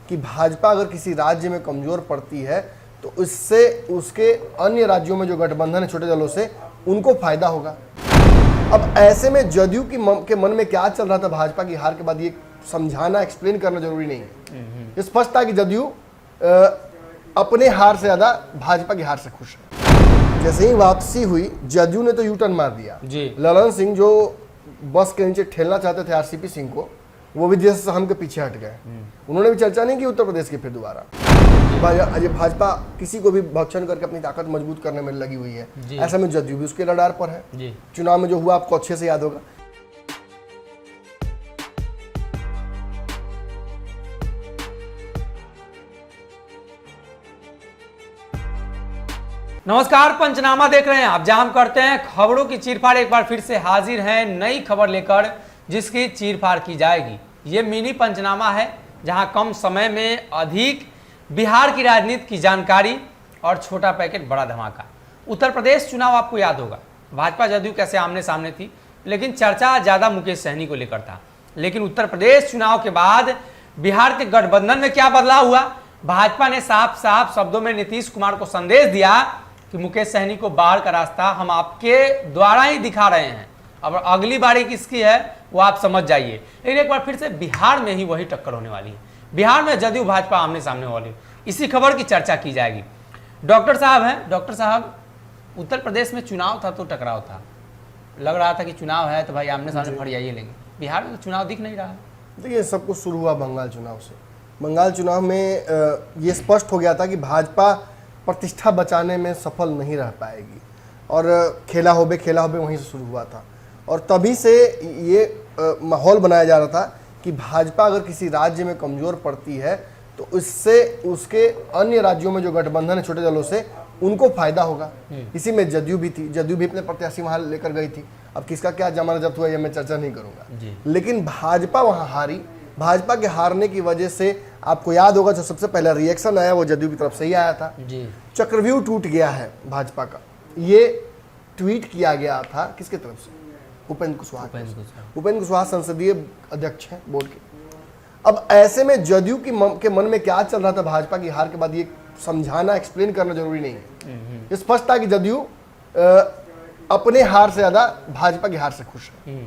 कि भाजपा अगर किसी राज्य में कमजोर पड़ती है तो इससे उसके अन्य राज्यों में जो गठबंधन है छोटे दलों से, उनको फायदा होगा। अब ऐसे में जदयू के मन में क्या चल रहा था भाजपा की हार के बाद, ये समझाना, एक्सप्लेन करना जरूरी नहीं है। स्पष्ट था कि जदयू अपने हार से ज्यादा भाजपा की हार से खुश है। जैसे ही वापसी हुई, जदयू ने तो यू टर्न मार दिया। ललन सिंह जो बस के नीचे ठेलना चाहते थे आरसीपी सिंह को, वो भी जैसे हम के पीछे हट गए। उन्होंने भी चर्चा नहीं की उत्तर प्रदेश की फिर दोबारा। भाजपा किसी को भी भक्षण करके अपनी ताकत मजबूत करने में लगी हुई है। ऐसा में जदयू भी उसके रडार पर है। चुनाव में जो हुआ आपको अच्छे से याद होगा। नमस्कार, पंचनामा देख रहे हैं आप, जहां हम करते हैं खबरों की चीरफाड़। एक बार फिर से हाजिर हैं नई खबर लेकर, जिसकी चीरफाड़ की जाएगी। ये मिनी पंचनामा है, जहां कम समय में अधिक बिहार की राजनीति की जानकारी और छोटा पैकेट बड़ा धमाका। उत्तर प्रदेश चुनाव आपको याद होगा, भाजपा जदयू कैसे आमने सामने थी, लेकिन चर्चा ज्यादा मुकेश सहनी को लेकर था। लेकिन उत्तर प्रदेश चुनाव के बाद बिहार के गठबंधन में क्या बदलाव हुआ? भाजपा ने साफ साफ शब्दों में नीतीश कुमार को संदेश दिया कि मुकेश सहनी को बाहर का रास्ता हम आपके द्वारा ही दिखा रहे हैं। अब अगली बारी किसकी है वो आप समझ जाइए। लेकिन एक बार फिर से बिहार में ही वही टक्कर होने वाली है। बिहार में जदयू भाजपा आमने सामने वाली, इसी खबर की चर्चा की जाएगी। डॉक्टर साहब हैं। डॉक्टर साहब, उत्तर प्रदेश में चुनाव था तो टकराव था, लग रहा था कि चुनाव है तो भाई आमने सामने फट जाइए, लेकिन बिहार में तो चुनाव दिख नहीं रहा है। देखिए, सब कुछ शुरू हुआ बंगाल चुनाव से। बंगाल चुनाव में ये स्पष्ट हो गया था कि भाजपा प्रतिष्ठा बचाने में सफल नहीं रह पाएगी, और खेला होबे वहीं से शुरू हुआ था। और तभी से ये माहौल बनाया जा रहा था कि भाजपा अगर किसी राज्य में कमजोर पड़ती है तो इससे उसके अन्य राज्यों में जो गठबंधन है छोटे दलों से, उनको फायदा होगा। इसी में जदयू भी थी। जदयू भी अपने प्रत्याशी वहां लेकर गई थी। अब किसका क्या जमाना जब्त हुआ ये मैं चर्चा नहीं करूंगा, लेकिन भाजपा वहां हारी। भाजपा के हारने की वजह से आपको याद होगा जो सबसे पहला रिएक्शन आया वो जदयू की तरफ से ही आया था। चक्रव्यूह टूट गया है भाजपा का, ये ट्वीट किया गया था किसके तरफ से? उपेंद्र कुशवाहा। उपेंद्र कुशवाहा संसदीय अध्यक्ष हैं बोर्ड के। अब ऐसे में जदयू के मन में क्या चल रहा था भाजपा की हार के बाद, ये समझाना, एक्सप्लेन करना जरूरी नहीं है। स्पष्ट था कि जदयू अपने हार से ज्यादा भाजपा की हार से खुश है।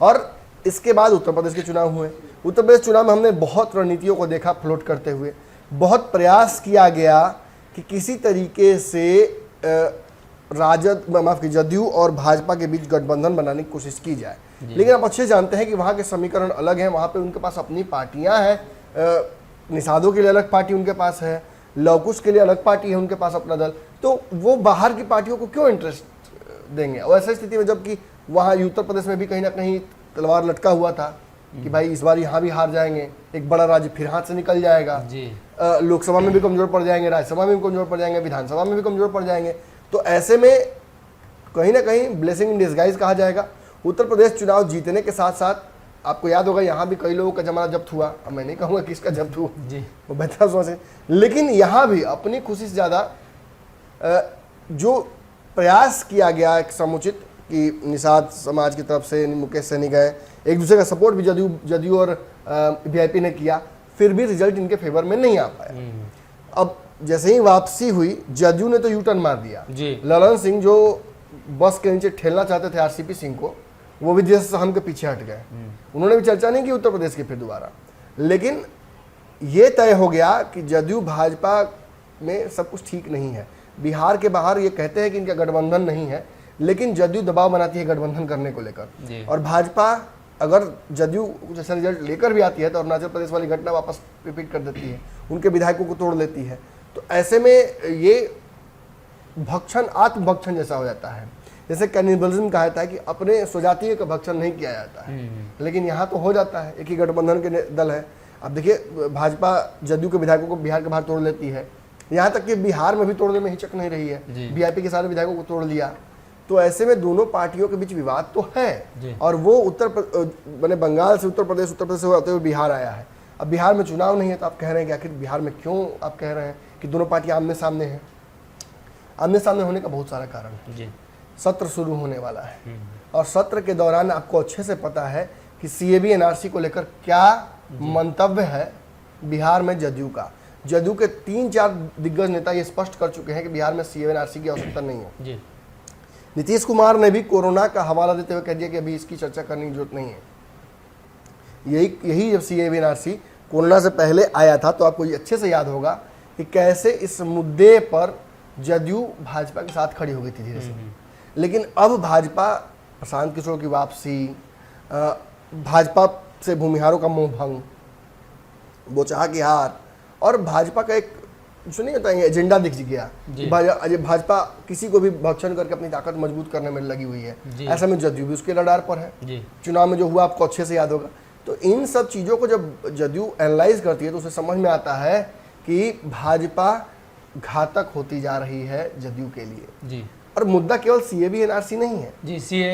और इसके बाद उत्तर प्रदेश के चुनाव हुए। उत्तर प्रदेश चुनाव में हमने बहुत रणनीतियों को देखा फ्लोट करते हुए। बहुत प्रयास किया गया कि किसी तरीके से जदयू और भाजपा के बीच गठबंधन बनाने की कोशिश की जाए। लेकिन आप अच्छे जानते हैं कि वहाँ के समीकरण अलग हैं। वहाँ पे उनके पास अपनी पार्टियां हैं। निषादों के लिए अलग पार्टी उनके पास है, लवकुश के लिए अलग पार्टी है उनके पास अपना दल। तो वो बाहर की पार्टियों को क्यों इंटरेस्ट देंगे? और ऐसी स्थिति में जबकि वहाँ उत्तर प्रदेश में भी कहीं ना कहीं तलवार लटका हुआ था कि भाई इस बार यहाँ भी हार जाएंगे, एक बड़ा राज्य फिर हाथ से निकल जाएगा, लोकसभा में भी कमजोर पड़ जाएंगे, राज्यसभा में भी कमजोर पड़ जाएंगे, विधानसभा में भी कमजोर पड़ जाएंगे। तो ऐसे में कहीं ना कहीं ब्लेसिंग इन डिस्गाइज कहा जाएगा। उत्तर प्रदेश चुनाव जीतने के साथ साथ आपको याद होगा यहाँ भी कई लोगों का जमाना जब्त हुआ। अब मैं नहीं कहूँगा किसका जब्त हुआ, वो बेहतर सोचे, लेकिन यहाँ भी अपनी खुशी से ज़्यादा जो प्रयास किया गया एक समुचित कि निषाद समाज की तरफ से मुकेश सहनी गए, एक दूसरे का सपोर्ट भी जदयू और वीआईपी ने किया, फिर भी रिजल्ट इनके फेवर में नहीं आ पाया। अब जैसे ही वापसी हुई, जदयू ने तो यू टर्न मार दिया। ललन सिंह जो बस के नीचे ठेलना चाहते थे आरसीपी सिंह को, वो भी जैसे हम के पीछे हट गए। उन्होंने भी चर्चा नहीं की उत्तर प्रदेश की फिर दोबारा। लेकिन ये तय हो गया कि जदयू भाजपा में सब कुछ ठीक नहीं है। बिहार के बाहर ये कहते हैं कि इनका गठबंधन नहीं है, लेकिन जदयू दबाव बनाती है गठबंधन करने को लेकर। और भाजपा अगर जदयू जैसा रिजल्ट लेकर भी आती है तो अरुणाचल प्रदेश वाली घटना वापस रिपीट कर देती है, उनके विधायकों को तोड़ लेती है। तो ऐसे में ये भक्षण आत्मभक्षण जैसा हो जाता है। जैसे कैनिबलिज्म कहा जाता है कि अपने स्वजातीय का भक्षण नहीं किया जाता है, लेकिन यहाँ तो हो जाता है। एक ही गठबंधन के दल है। अब देखिए, भाजपा जदयू के विधायकों को बिहार के बाहर तोड़ लेती है, यहाँ तक कि बिहार में भी तोड़ने में हिचक नहीं रही है। वीआईपी के सारे विधायकों को तोड़ लिया। तो ऐसे में दोनों पार्टियों के बीच विवाद तो है, और वो मैंने बंगाल से उत्तर प्रदेश से होते हुए बिहार आया है। अब बिहार में चुनाव नहीं है तो आप कह रहे हैं कि आखिर बिहार में क्यों आप कह रहे हैं कि दोनों पार्टियां आमने सामने हैं? आमने सामने होने का बहुत सारा कारण है। सत्र शुरू होने वाला है, और सत्र के दौरान आपको अच्छे से पता है कि सीएबी एनआरसी को लेकर क्या मंतव्य है बिहार में जदयू का। जदयू के 3-4 दिग्गज नेता ये स्पष्ट कर चुके हैं कि बिहार में सीए एनआरसी की आवश्यकता नहीं है। जी। नीतीश कुमार ने भी कोरोना का हवाला देते हुए कह दिया कि अभी इसकी चर्चा करने की जरूरत नहीं है। यही जब सीए एनआरसी कोरोना से पहले आया था तो आपको ये अच्छे से याद होगा कि कैसे इस मुद्दे पर जदयू भाजपा के साथ खड़ी हो गई थी धीरे से। लेकिन अब भाजपा, प्रशांत किशोर की वापसी, भाजपा से भूमिहारों का मोह भंग, बोचहा की हार, और भाजपा का एक सुनिए होता है एजेंडा दिख गया। भाजपा किसी को भी भक्षण करके अपनी ताकत मजबूत करने में लगी हुई है। ऐसा में जदयू भी उसके रडार पर है। चुनाव में जो हुआ आपको अच्छे से याद होगा। तो इन सब चीज़ों को जब जदयू एनालाइज करती है तो उसे समझ में आता है कि भाजपा घातक होती जा रही है जदयू के लिए। जी। और मुद्दा केवल सीए एनआरसी नहीं है जी, सीए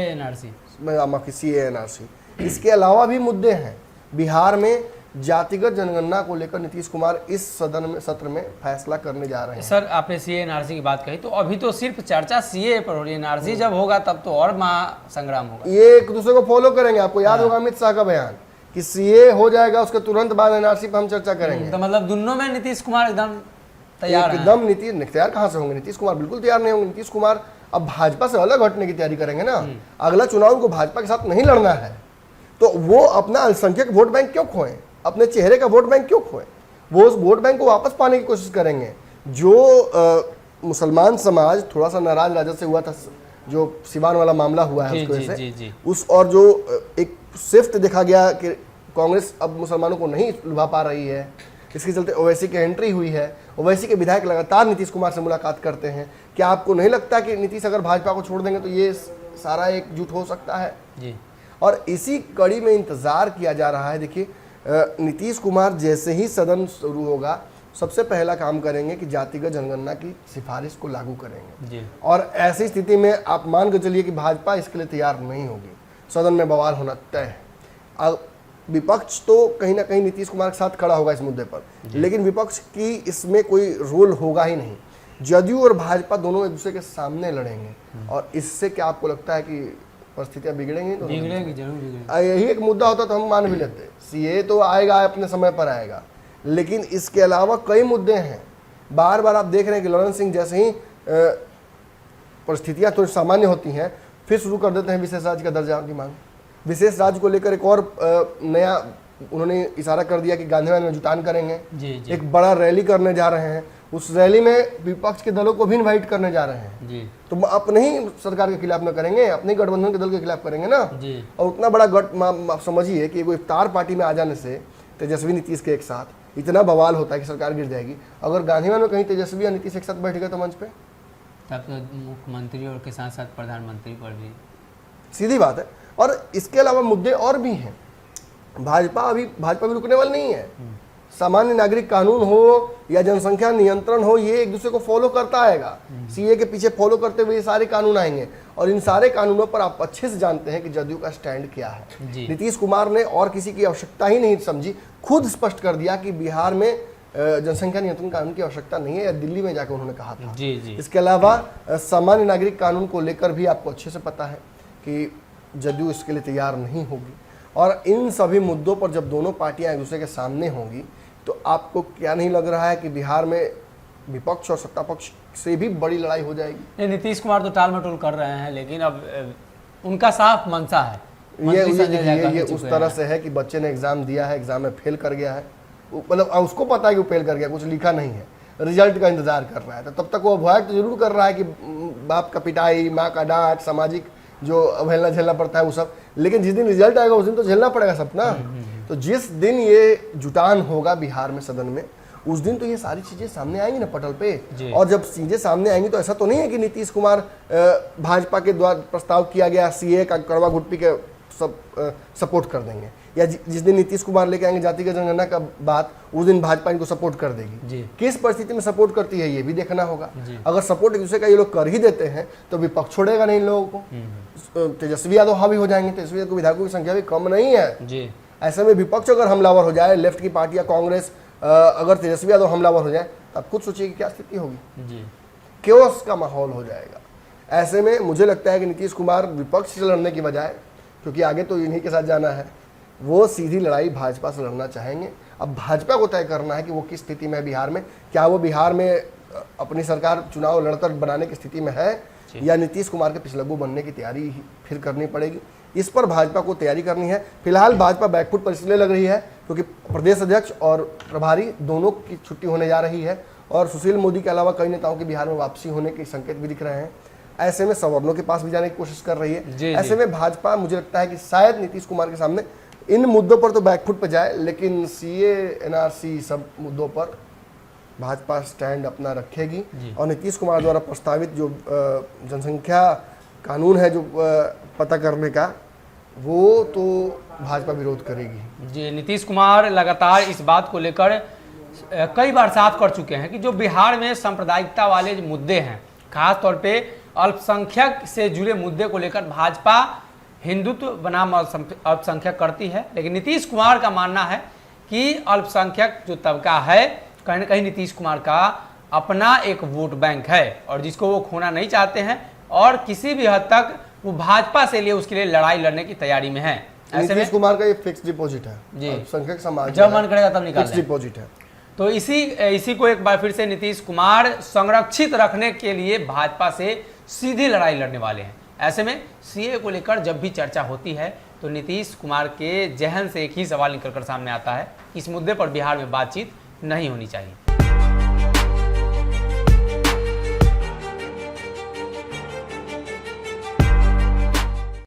एनआरसी, इसके अलावा भी मुद्दे हैं। बिहार में जातिगत जनगणना को लेकर नीतीश कुमार इस सत्र में फैसला करने जा रहे हैं। सर, आपने सीए एनआरसी की बात कही तो अभी तो सिर्फ चर्चा सीए पर हो रही है। एनआरसी जब होगा तब तो और महासंग्राम होगा। ये एक दूसरे को फॉलो करेंगे। आपको याद होगा अमित शाह का बयान कि सीए हो जाएगा, उसके तुरंत बाद एनआरसी पर हम चर्चा करेंगे। तो मतलब दोनों में नीतीश कुमार एकदम तैयार हैं। एकदम नीतीश तैयार कहाँ से होंगे? नीतीश कुमार बिल्कुल तैयार नहीं होंगे। नीतीश कुमार अब भाजपा से अलग हटने की तैयारी करेंगे ना। अगला चुनाव उनको भाजपा के साथ नहीं लड़ना है तो वो अपना अल्पसंख्यक वोट बैंक क्यों खोएं, अपने चेहरे का वोट बैंक क्यों खोएं? वो उस वोट बैंक को वापस पाने की कोशिश करेंगे। जो मुसलमान समाज थोड़ा सा नाराज राजद से हुआ था, जो सिवान वाला मामला हुआ है उसकी वजह से, उस और जो एक शिफ्ट देखा गया कि कांग्रेस अब मुसलमानों को नहीं लुभा पा रही है, इसके चलते ओवैसी की एंट्री हुई है। ओवैसी के विधायक लगातार नीतीश कुमार से मुलाकात करते हैं। क्या आपको नहीं लगता कि नीतीश अगर भाजपा को छोड़ देंगे तो ये सारा एकजुट हो सकता है? जी। और इसी कड़ी में इंतजार किया जा रहा है। देखिए, नीतीश कुमार जैसे ही सदन शुरू होगा सबसे पहला काम करेंगे कि जातिगत जनगणना की सिफारिश को लागू करेंगे। जी। और ऐसी स्थिति में आप मान के चलिए कि भाजपा इसके लिए तैयार नहीं होगी, सदन में बवाल होना तय है। अब विपक्ष तो कहीं ना कहीं नीतीश कुमार के साथ खड़ा होगा इस मुद्दे पर, लेकिन विपक्ष की इसमें कोई रोल होगा ही नहीं। जदयू और भाजपा दोनों एक दूसरे के सामने लड़ेंगे और इससे क्या आपको लगता है कि परिस्थितियां बिगड़ेंगी? तो बिगड़ेंगी, जरूर बिगड़ेंगी। यही एक मुद्दा होता तो हम मान भी लेते। सीए तो आएगा, अपने समय पर आएगा, लेकिन इसके अलावा कई मुद्दे हैं। बार बार आप देख रहे हैं कि ललन सिंह जैसे ही परिस्थितियां थोड़ी सामान्य होती हैं फिर शुरू कर देते हैं विशेष राज्य का दर्जा की मांग। विशेष राज्य को लेकर एक और नया उन्होंने इशारा कर दिया कि गांधीनगर में जुटान करेंगे। जी। एक बड़ा रैली करने जा रहे हैं। उस रैली में विपक्ष के दलों को भी इनवाइट करने जा रहे हैं। जी। तो अपने ही सरकार के खिलाफ न करेंगे, अपने गठबंधन के दल के खिलाफ करेंगे ना। जी। और उतना बड़ा गठ आप समझिए कि वो इफ्तार पार्टी में आ जाने से तेजस्वी नीतीश के एक साथ इतना बवाल होता है कि सरकार गिर जाएगी। अगर गांधीनगर में कहीं तेजस्वी और नीतीश एक साथ बैठ गए तो मंच पे, तब तो मुख्यमंत्री और के साथ साथ प्रधानमंत्री पर भी सीधी बात है। और इसके अलावा मुद्दे और भी हैं। भाजपा भी रुकने वाली नहीं है। सामान्य नागरिक कानून हो या जनसंख्या नियंत्रण हो, ये एक दूसरे को फॉलो करता आएगा। सीए के पीछे फॉलो करते हुए ये सारे कानून आएंगे और इन सारे कानूनों पर आप अच्छे से जानते हैं कि जदयू का स्टैंड क्या है। नीतीश कुमार ने और किसी की आवश्यकता ही नहीं समझी, खुद स्पष्ट कर दिया कि बिहार में जनसंख्या नियंत्रण कानून की आवश्यकता नहीं है, या दिल्ली में जाकर उन्होंने कहा था। जी। इसके अलावा सामान्य नागरिक कानून को लेकर भी आपको अच्छे से पता है कि जदयू इसके लिए तैयार नहीं होगी। और इन सभी मुद्दों पर जब दोनों पार्टियां एक दूसरे के सामने होंगी तो आपको क्या नहीं लग रहा है कि बिहार में विपक्ष और सत्ता पक्ष से भी बड़ी लड़ाई हो जाएगी? नीतीश कुमार तो टाल मटोल कर रहे हैं, लेकिन अब उनका साफ मंशा है। ये उस तरह से है कि बच्चे ने एग्जाम दिया है, एग्जाम में फेल कर गया है, मतलब उसको पता है कि वो फेल कर गया, कुछ लिखा नहीं है, रिजल्ट का इंतजार कर रहा है। तो तब तक वो अवॉइड तो जरूर कर रहा है कि बाप का पिटाई, माँ का डांट, सामाजिक जो अवहेलना झेलना पड़ता है वो सब, लेकिन जिस दिन रिजल्ट आएगा उस दिन तो झेलना पड़ेगा सब ना। तो जिस दिन ये जुटान होगा बिहार में सदन में, उस दिन तो ये सारी चीजें सामने आएंगी ना पटल पे। और जब चीजें सामने आएंगी तो ऐसा तो नहीं है कि नीतीश कुमार भाजपा के द्वारा प्रस्ताव किया गया सीए का कड़वा घुट्टी के सब सपोर्ट कर देंगे, या जिस दिन नीतीश कुमार लेके आएंगे जातिगत जनगणना का बात, उस दिन भाजपा इनको सपोर्ट कर देगी। किस परिस्थिति में सपोर्ट करती है ये भी देखना होगा। अगर सपोर्ट एक दूसरे का ये लोग कर ही देते हैं तो विपक्ष छोड़ेगा नहीं इन लोगों को। तेजस्वी यादव हावी हो जाएंगे, तेजस्वी यादव विधायकों की संख्या भी कम नहीं है। ऐसे में विपक्ष अगर हमलावर हो जाए, लेफ्ट की पार्टी या कांग्रेस अगर तेजस्वी यादव हमलावर हो जाए, तो आप खुद सोचिए कि क्या स्थिति होगी। केओस का माहौल हो जाएगा। ऐसे में मुझे लगता है कि नीतीश कुमार विपक्ष से लड़ने की बजाय, क्योंकि आगे तो इन्हीं के साथ जाना है, वो सीधी लड़ाई भाजपा से लड़ना चाहेंगे। अब भाजपा को तय करना है कि वो किस स्थिति में है बिहार में, क्या वो बिहार में अपनी सरकार चुनाव लड़कर बनाने की स्थिति में है या नीतीश कुमार के पिछलग्गू बनने की तैयारी फिर करनी पड़ेगी। इस पर भाजपा को तैयारी करनी है। फिलहाल भाजपा बैकफुट पर इसलिए लग रही है क्योंकि प्रदेश अध्यक्ष और प्रभारी दोनों की छुट्टी होने जा रही है और सुशील मोदी के अलावा कई नेताओं की बिहार में वापसी होने के संकेत भी दिख रहे हैं। ऐसे में सवर्णों के पास भी जाने की कोशिश कर रही है। ऐसे में भाजपा मुझे लगता है कि शायद नीतीश कुमार के सामने इन मुद्दों पर तो बैकफुट पर जाए, लेकिन सीए एनआरसी सब मुद्दों पर भाजपा स्टैंड अपना रखेगी और नीतीश कुमार द्वारा प्रस्तावित जो जनसंख्या कानून है जो पता करने का, वो तो भाजपा विरोध करेगी। जी, नीतीश कुमार लगातार इस बात को लेकर कई बार साफ कर चुके हैं कि जो बिहार में सांप्रदायिकता वाले जो मुद्दे हैं, खास तौर पे अल्पसंख्यक से जुड़े मुद्दे को लेकर भाजपा हिंदुत्व बनाम अल्पसंख्यक करती है, लेकिन नीतीश कुमार का मानना है कि अल्पसंख्यक जो तबका है कहीं ना कहीं नीतीश कुमार का अपना एक वोट बैंक है और जिसको वो खोना नहीं चाहते हैं और किसी भी हद तक वो भाजपा से लिए उसके लिए लड़ाई लड़ने की तैयारी में है। ऐसे नीतीश कुमार का ये फिक्स डिपॉजिट है जी, अल्पसंख्यक समाज जब मन करेगा तब निकाल फिक्स डिपॉजिट है। तो इसी को एक बार फिर से नीतीश कुमार संरक्षित रखने के लिए भाजपा से सीधी लड़ाई लड़ने वाले हैं। ऐसे में सीए को लेकर जब भी चर्चा होती है तो नीतीश कुमार के जहन से एक ही सवाल निकलकर सामने आता है, इस मुद्दे पर बिहार में बातचीत नहीं होनी चाहिए।